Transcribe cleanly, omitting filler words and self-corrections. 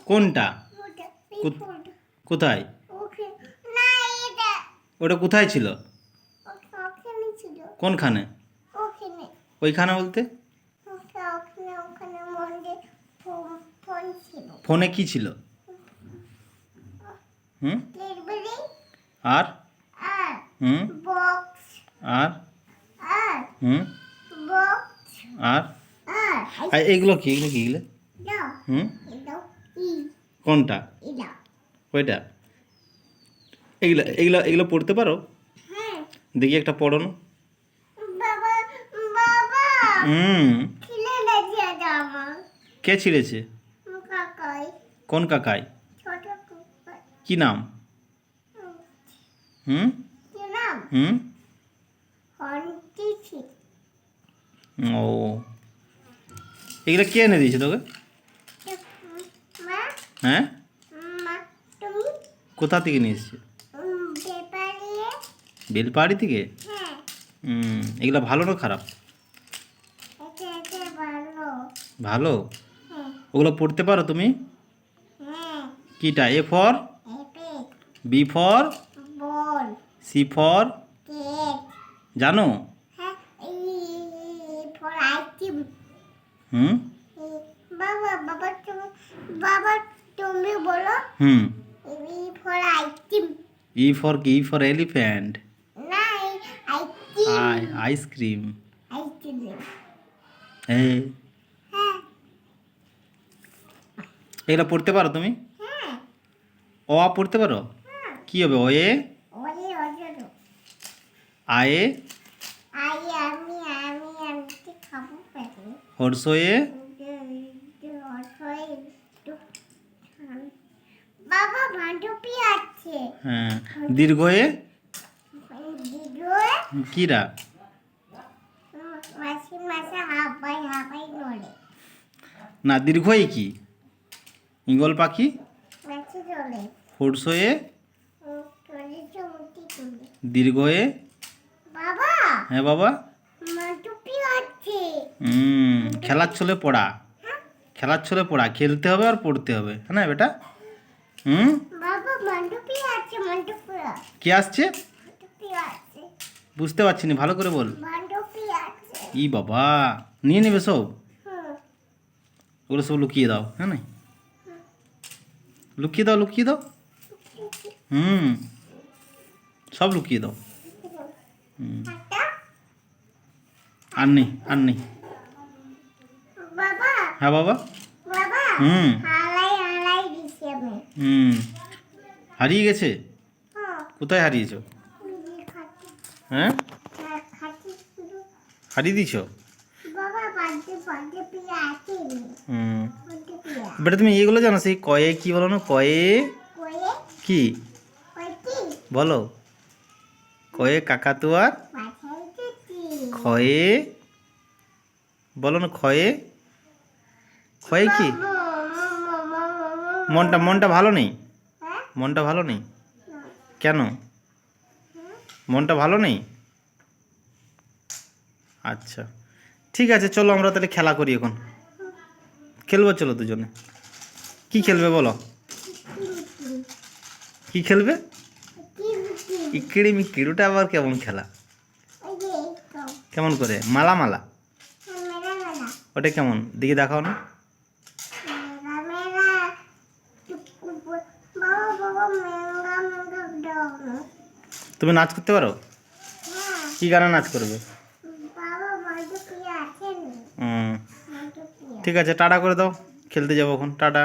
কোনটা? কোথায়? ওটা কোথায় ছিল? কোনখানে? ওইখানে বলতে? ফোনে কি ছিল? হুম আর হুম আর হুম আর এগুলো কি? এগুলো কি? এগুলো হুম কোনটা? ওইটা? এগুলো এগুলো এগুলো পড়তে পারো? দেখি একটা পড়ো না। হুম কে ছিঁড়েছে? কোন কাকাই? কি নাম? হুম হুম ও এগুলো কে এনে দিয়েছে তোকে? হ্যাঁ কোথা থেকে নিয়ে এসছে? বেলপাহাড়ি থেকে? এগুলো ভালো না খারাপ? ভালো। ওগুলো পড়তে পারো তুমি? কিটা? A for? B for? C for? জানো? হুম তুমি বলো। ই ফর কি? E for elephant. আইসক্রিম। এগুলো পড়তে পারো তুমি? অ আ পড়তে পারো? কি হবে? ও এ আয়ে হর্ষয়ে বাবা ভান্ডুপি আছে। হ্যাঁ দীর্ঘয়ে কিরা? না দীর্ঘয়ে কি? ঈগল পাখি। হর্ষয়ে দীর্ঘয়ে হ্যাঁ বাবা খেলার ছলে পড়া। খেলার ছলে পড়া, খেলতে হবে আর পড়তে হবে, হ্যাঁ না বেটা? কে আসছে? বুঝতে পারছি না, ভালো করে বল। ই বাবা নিয়ে নেবে সব? ওগুলো সব লুকিয়ে দাও, হ্যাঁ না? লুকিয়ে দাও, লুকিয়ে দাও। সব লুকিয়ে দাও। আর নেই, আর নেই। হ্যাঁ বাবা। হারিয়ে গেছে? কোথায় হারিয়েছো? হ্যাঁ হারিয়ে দিয়েছ? বেটা তুমি এগুলো জানো? সেই কয়ে কি বলো না? কয়ে কি বলো? কয়ে কাকাতুয়ার খয়ে বলো না? খয়ে খয়ে কি? মনটা ভালো নেই? মনটা ভালো নেই কেন? মনটা ভালো নেই? আচ্ছা ঠিক আছে, চলো আমরা তাহলে খেলা করি এখন। খেলবো চলো দুজনে। কি খেলবে বলো? কি খেলবে? ইকিড়ি মিকিড়ি, ওটা আবার কেমন খেলা? কেমন করে? মালা মালা? ওটা কেমন দেখি দেখাও না। তুমি নাচ করতে পারো? কি গানে নাচ করবে? ঠিক আছে টাটা করে দাও, খেলতে যাবো এখন, টাটা।